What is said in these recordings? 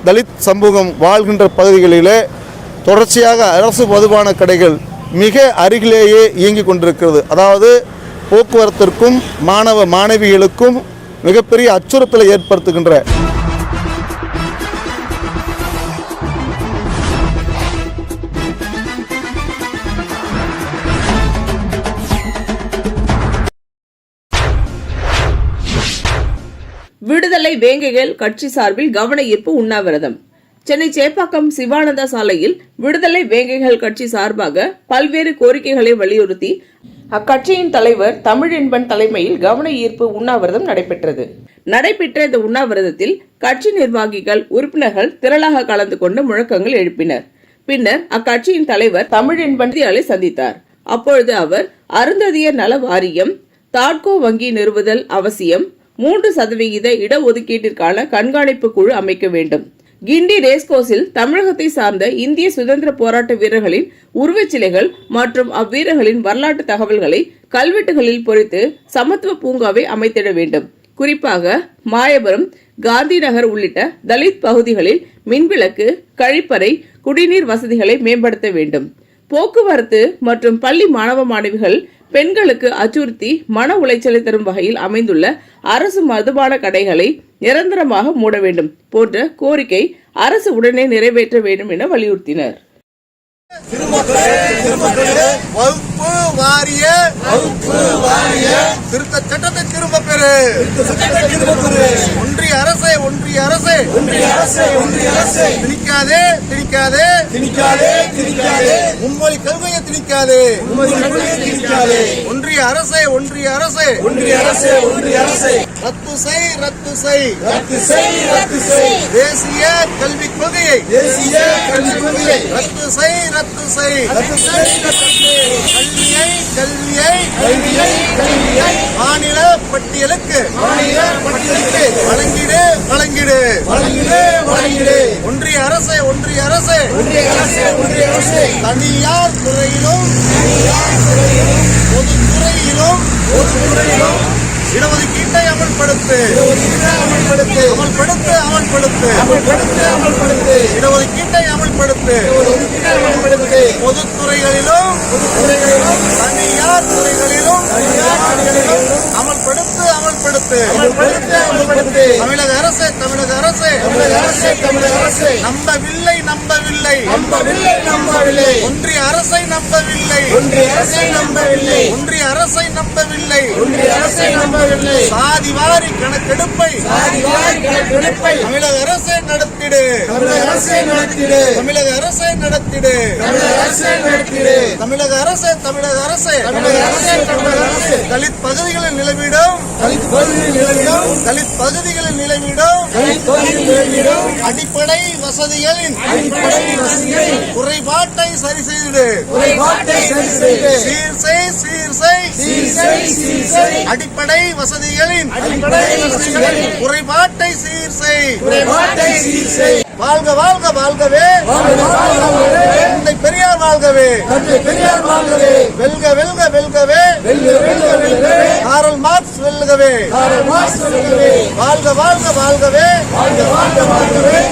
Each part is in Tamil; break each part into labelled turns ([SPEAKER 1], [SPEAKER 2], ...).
[SPEAKER 1] தலித் சமூகம் வாழ்கின்ற பகுதிகளிலே தொடர்ச்சியாக அரசு மதுபான கடைகள் மிக அருகிலேயே இயங்கிக் கொண்டிருக்கிறது. அதாவது போக்குவரத்திற்கும் மாணவ மாணவிகளுக்கும் மிகப்பெரிய அச்சுறுத்தலை ஏற்படுத்துகின்ற
[SPEAKER 2] விடுதலை வேங்கைகள் கட்சி சார்பில் கவன ஈர்ப்பு உண்ணாவிரதம். சென்னை சேப்பாக்கம் சிவானந்தா சாலையில் விடுதலை வேங்கைகள் கட்சி சார்பாக பல்வேறு கோரிக்கைகளை வலியுறுத்தி அக்கட்சியின் தலைவர் தமிழின்பன் தலைமையில் கவன ஈர்ப்பு உண்ணாவிரதம் நடைபெற்ற இந்த உண்ணாவிரதத்தில் கட்சி நிர்வாகிகள் உறுப்பினர்கள் திரளாக கலந்து கொண்டு முழக்கங்கள் எழுப்பினர். பின்னர் அக்கட்சியின் தலைவர் தமிழின்பனை சந்தித்தார். அப்பொழுது அவர் அருந்ததியர் நல வாரியம், தாட்கோ வங்கி நிறுவுதல் அவசியம், 3% இடஒதுக்கீட்டிற்கான கண்காணிப்பு குழு அமைக்க வேண்டும், கிண்டி ரேஸ்கோஸில் தமிழகத்தை சார்ந்த இந்திய சுதந்திர போராட்ட வீரர்களின் உருவச்சிலைகள் மற்றும் அவ்வீரர்களின் வரலாற்று தகவல்களை கல்வெட்டுகளில் பொறித்து சமத்துவ பூங்காவை அமைத்திட வேண்டும், குறிப்பாக மாயபுரம், காந்தி நகர் உள்ளிட்ட தலித் பகுதிகளில் மின்விளக்கு, கழிப்பறை, குடிநீர் வசதிகளை மேம்படுத்த வேண்டும், போக்குவரத்து மற்றும் பள்ளி மாணவ மாணவிகள் பெண்களுக்கு அச்சுறுத்தி மன உளைச்சலை தரும் வகையில் அமைந்துள்ள அரசு மதுபான கடைகளை நிரந்தரமாக மூட வேண்டும் போன்ற கோரிக்கை அரசு உடனே நிறைவேற்ற வேண்டும் என வலியுறுத்தினர்.
[SPEAKER 3] வகுப்பு வாரிய திருத்த சட்டத்தை திரும்ப பெறு. ஒன்றிய அரசே திணிக்காதே மும்மொழி கொள்கையை திணிக்காதே. ஒன்றிய அரசே ரத்து செய் தேசிய கல்விக் கொள்கையை ரத்து செய். கல்வியை மாநில பட்டியலுக்கு வழங்கிடு. ஒன்றிய அரசே தனியார் துறையிலும் பொதுத்துறையிலும் இடஒதுக்கீட்டை அமல்படுத்து. இடஒதுக்கீட்டை அமல்படுத்து. பொதுத்துறைகளிலும் தனியார் துறைகளிலும் அமல்படுத்து. தமிழக அரசே நம்பவில்லை. ஒன்றிய அரசை நம்பவில்லை. சாதிவாரி கணக்கெடுப்பை தமிழக அரசே நடத்திடு. தமிழக அரசே தலித் பகுதிகளில் நிலவிடும் அடிப்படை வசதிகளின் குறைபாட்டை சரி செய்து சீர் அடிப்படை வசதிகளின் குறைபாட்டை சீர் செய். வாழ்கவே தந்தை பெரியார் வாழ்கவே. வெல்கவே காரல் மார்க்ஸ் வெல்கவே. வாழ்கவே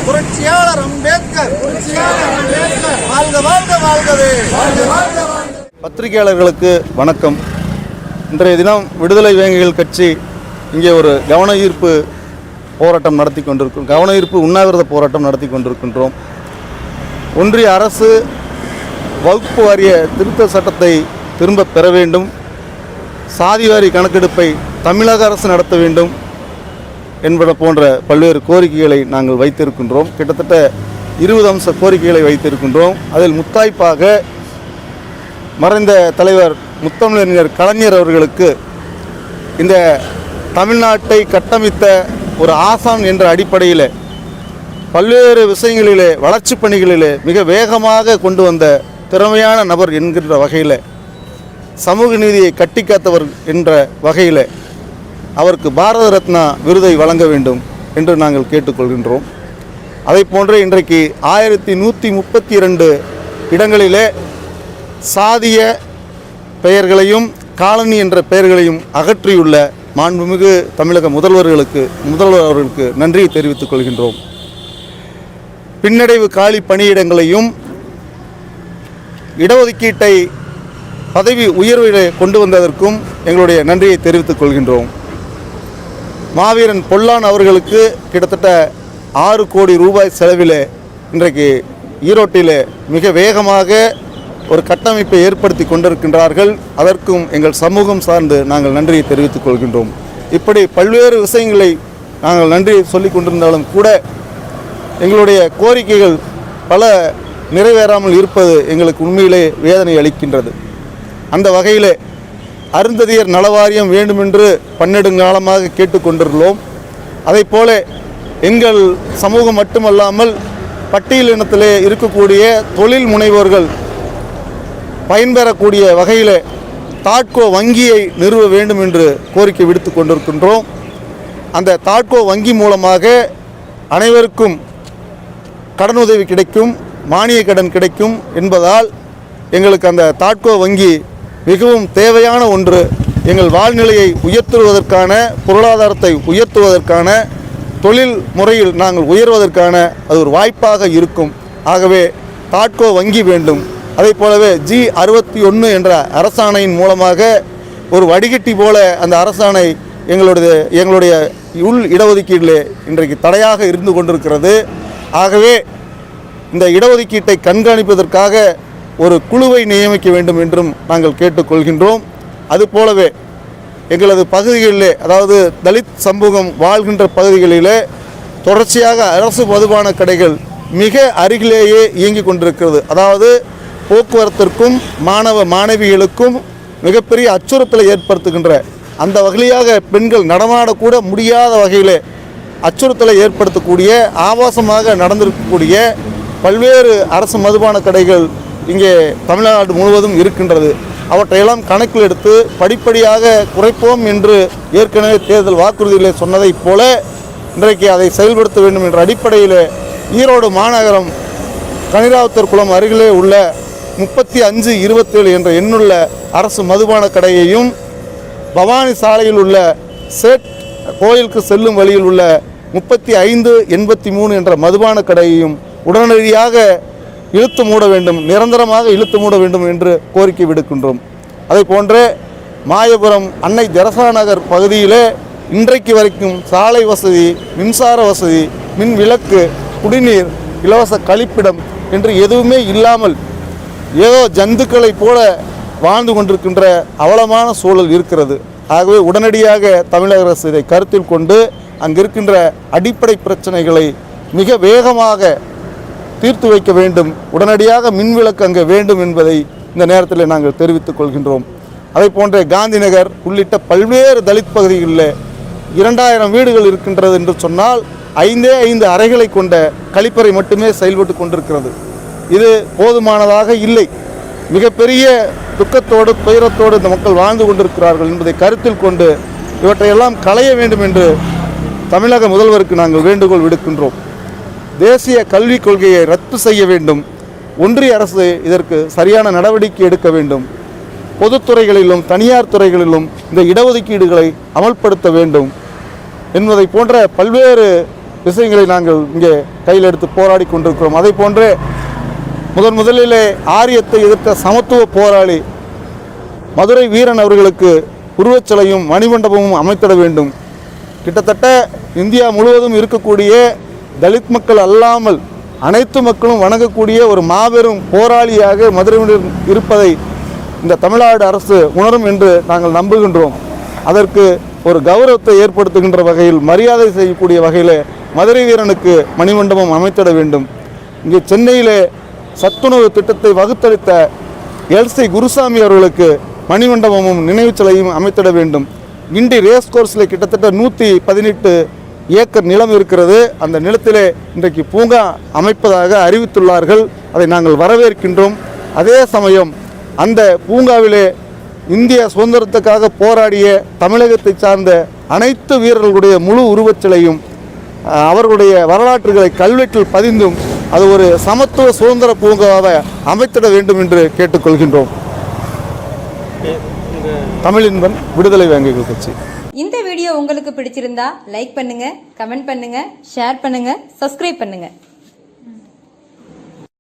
[SPEAKER 3] புரட்சியாளர் அம்பேத்கர் வாழ்கவே.
[SPEAKER 1] பத்திரிகையாளர்களுக்கு வணக்கம். இன்றைய தினம் விடுதலை வேங்கைகள் கட்சி இங்கே ஒரு கவன ஈர்ப்பு உண்ணாவிரத போராட்டம் நடத்தி கொண்டிருக்கின்றோம். ஒன்றிய அரசு வகுப்பு வாரிய திருத்த சட்டத்தை திரும்ப பெற வேண்டும், சாதிவாரி கணக்கெடுப்பை தமிழக அரசு நடத்த வேண்டும் என்பன போன்ற பல்வேறு கோரிக்கைகளை நாங்கள் வைத்திருக்கின்றோம். கிட்டத்தட்ட 20 அம்ச கோரிக்கைகளை வைத்திருக்கின்றோம். அதில் முத்தாய்ப்பாக மறைந்த தலைவர் முத்தமிழறிஞர் கலைஞர் அவர்களுக்கு இந்த தமிழ்நாட்டை கட்டமைத்த ஒரு ஆசான் என்ற அடிப்படையில் பல்வேறு விஷயங்களிலே வளர்ச்சி பணிகளிலே மிக வேகமாக கொண்டு வந்த திறமையான நபர் என்கின்ற வகையில், சமூக நீதியை கட்டிக்காத்தவர் என்ற வகையில் அவருக்கு பாரத ரத்னா விருதை வழங்க வேண்டும் என்று நாங்கள் கேட்டுக்கொள்கின்றோம். அதை போன்றே இன்றைக்கு 1132 இடங்களிலே சாதிய பெயர்களையும் காலனி என்ற பெயர்களையும் அகற்றியுள்ள மாண்புமிகு தமிழக முதல்வர் அவர்களுக்கு நன்றியை தெரிவித்துக் கொள்கின்றோம். பின்னடைவு காலி பணியிடங்களையும் இடஒதுக்கீட்டை பதவி உயர்விலே கொண்டு வந்ததற்கும் எங்களுடைய நன்றியை தெரிவித்துக் கொள்கின்றோம். மாவீரன் பொல்லான் அவர்களுக்கு கிட்டத்தட்ட 6 கோடி ரூபாய் செலவில் இன்றைக்கு ஈரோட்டில் மிக வேகமாக ஒரு கட்டமைப்பை ஏற்படுத்தி கொண்டிருக்கின்றார்கள். அதற்கும் எங்கள் சமூகம் சார்ந்து நாங்கள் நன்றியை தெரிவித்துக் கொள்கின்றோம். இப்படி பல்வேறு விஷயங்களை நாங்கள் நன்றி சொல்லிக் கொண்டிருந்தாலும் கூட எங்களுடைய கோரிக்கைகள் பல நிறைவேறாமல் இருப்பது எங்களுக்கு உண்மையிலே வேதனை அளிக்கின்றது. அந்த வகையில் அருந்ததியர் நலவாரியம் வேண்டுமென்று பன்னெடுங்காலமாக கேட்டுக்கொண்டிருந்தோம். அதைப்போல எங்கள் சமூகம் மட்டுமல்லாமல் பட்டியலினத்திலே இருக்கக்கூடிய தொழில் முனைவோர்கள் பயன்பெறக்கூடிய வகையில் தாட்கோ வங்கியை நிறுவ வேண்டும் என்று கோரிக்கை விடுத்து கொண்டிருக்கின்றோம். அந்த தாட்கோ வங்கி மூலமாக அனைவருக்கும் கடனுதவி கிடைக்கும், மானிய கடன் கிடைக்கும் என்பதால் எங்களுக்கு அந்த தாட்கோ வங்கி மிகவும் தேவையான ஒன்று. எங்கள் வாழ்நிலையை உயர்த்துவதற்கான, பொருளாதாரத்தை உயர்த்துவதற்கான, தொழில் முறையில் நாங்கள் உயர்வதற்கான அது ஒரு வாய்ப்பாக இருக்கும். ஆகவே தாட்கோ வங்கி வேண்டும். அதை போலவே G61 என்ற அரசாணையின் மூலமாக ஒரு வடிகட்டி போல அந்த அரசாணை எங்களுடைய உள் இடஒதுக்கீட்டிலே இன்றைக்கு தடையாக இருந்து கொண்டிருக்கிறது. ஆகவே இந்த இடஒதுக்கீட்டை கண்காணிப்பதற்காக ஒரு குழுவை நியமிக்க வேண்டும் என்றும் நாங்கள் கேட்டுக்கொள்கின்றோம். அதுபோலவே எங்களது பகுதிகளிலே, அதாவது தலித் சமூகம் வாழ்கின்ற பகுதிகளிலே தொடர்ச்சியாக அரசு மதுபான கடைகள் மிக அருகிலேயே இயங்கிக் கொண்டிருக்கிறது. அதாவது போக்குவரத்திற்கும் மாணவ மாணவிகளுக்கும் மிகப்பெரிய அச்சுறுத்தலை ஏற்படுத்துகின்ற, அந்த வகையாக பெண்கள் நடமாடக்கூட முடியாத வகையில் அச்சுறுத்தலை ஏற்படுத்தக்கூடிய, ஆபாசமாக நடந்திருக்கக்கூடிய பல்வேறு அரசு மதுபான கடைகள் இங்கே தமிழ்நாடு முழுவதும் இருக்கின்றது. அவற்றையெல்லாம் கணக்கில் எடுத்து படிப்படியாக குறைப்போம் என்று ஏற்கனவே தேர்தல் வாக்குறுதியிலே சொன்னதைப் போல இன்றைக்கு அதை செயல்படுத்த வேண்டும் என்ற அடிப்படையில் ஈரோடு மாநகரம் கனிராவுத்தர் குளம் அருகிலே உள்ள 3527 என்ற எண்ணுள்ள அரசு மதுபான கடையையும், பவானி சாலையில் உள்ள சேட் கோயிலுக்கு செல்லும் வழியில் உள்ள 3583 என்ற மதுபான கடையையும் உடனடியாக இழுத்து மூட வேண்டும், நிரந்தரமாக இழுத்து மூட வேண்டும் என்று கோரிக்கை விடுக்கின்றோம். அதை போன்றே மாயபுரம் அன்னை தெரசா நகர் பகுதியிலே இன்றைக்கு வரைக்கும் சாலை வசதி, மின்சார வசதி, மின் விளக்கு, குடிநீர், இலவச கழிப்பிடம் என்று எதுவுமே இல்லாமல் ஏதோ ஜந்துக்களை போல வாழ்ந்து கொண்டிருக்கின்ற அவலமான சூழல் இருக்கிறது. ஆகவே உடனடியாக தமிழக அரசு இதை கருத்தில் கொண்டு அங்கிருக்கின்ற அடிப்படை பிரச்சனைகளை மிக வேகமாக தீர்த்து வைக்க வேண்டும். உடனடியாக மின்விளக்கு அங்கே வேண்டும் என்பதை இந்த நேரத்தில் நாங்கள் தெரிவித்துக் கொள்கின்றோம். அதை போன்ற காந்தி நகர் உள்ளிட்ட பல்வேறு தலித் பகுதிகளில் 2000 வீடுகள் இருக்கின்றது என்று சொன்னால் 5 அறைகளை கொண்ட கழிப்பறை மட்டுமே செயல்பட்டு கொண்டிருக்கிறது. இது போதுமானதாக இல்லை. மிகப்பெரிய துக்கத்தோடு துயரத்தோடு இந்த மக்கள் வாழ்ந்து கொண்டிருக்கிறார்கள் என்பதை கருத்தில் கொண்டு இவற்றையெல்லாம் களைய வேண்டும் என்று தமிழக முதல்வருக்கு நாங்கள் வேண்டுகோள் விடுக்கின்றோம். தேசிய கல்விக் கொள்கையை ரத்து செய்ய வேண்டும். ஒன்றிய அரசு இதற்கு சரியான நடவடிக்கை எடுக்க வேண்டும். பொதுத்துறைகளிலும் தனியார் துறைகளிலும் இந்த இடஒதுக்கீடுகளை அமல்படுத்த வேண்டும் என்பதை போன்ற பல்வேறு விஷயங்களை நாங்கள் இங்கே கையில் எடுத்து போராடி கொண்டிருக்கிறோம். அதை போன்றே முதலிலே ஆரியத்தை எதிர்த்த சமத்துவ போராளி மதுரை வீரன் அவர்களுக்கு உருவச்சிலையும் மணிமண்டபமும் அமைத்திட வேண்டும். கிட்டத்தட்ட இந்தியா முழுவதும் இருக்கக்கூடிய தலித் மக்கள் அல்லாமல் அனைத்து மக்களும் வணங்கக்கூடிய ஒரு மாபெரும் போராளியாக மதுரையில் இருப்பதை இந்த தமிழ்நாடு அரசு உணரும் என்று நாங்கள் நம்புகின்றோம். அதற்கு ஒரு கௌரவத்தை ஏற்படுத்துகின்ற வகையில், மரியாதை செய்யக்கூடிய வகையில் மதுரை வீரனுக்கு மணிமண்டபம் அமைத்திட வேண்டும். இங்கே சென்னையிலே சத்துணவு திட்டத்தை வகுத்தளித்த எல்சி குருசாமி அவர்களுக்கு மணிமண்டபமும் நினைவு சிலையும் அமைத்திட வேண்டும். கிண்டி ரேஸ் கோர்ஸில் கிட்டத்தட்ட 118 ஏக்கர் நிலம் இருக்கிறது. அந்த நிலத்திலே இன்றைக்கு பூங்கா அமைப்பதாக அறிவித்துள்ளார்கள். அதை நாங்கள் வரவேற்கின்றோம். அதே சமயம் அந்த பூங்காவிலே இந்திய சுதந்திரத்துக்காக போராடிய தமிழகத்தை சார்ந்த அனைத்து வீரர்களுடைய முழு உருவச்சிலையும் அவர்களுடைய வரலாற்றுகளை கல்வெட்டில் பதிந்தும் அது ஒரு சமத்துவ சுதந்திர பூங்காவை அமைத்திட வேண்டும் என்று கேட்டுக்கொள்கின்றோம். தமிழின்பன் விடுதலை வேங்கைகள் கட்சி.
[SPEAKER 4] இந்த வீடியோ உங்களுக்கு பிடிச்சிருந்தா லைக் பண்ணுங்க, கமெண்ட் பண்ணுங்க, ஷேர் பண்ணுங்க, சப்ஸ்கிரைப் பண்ணுங்க.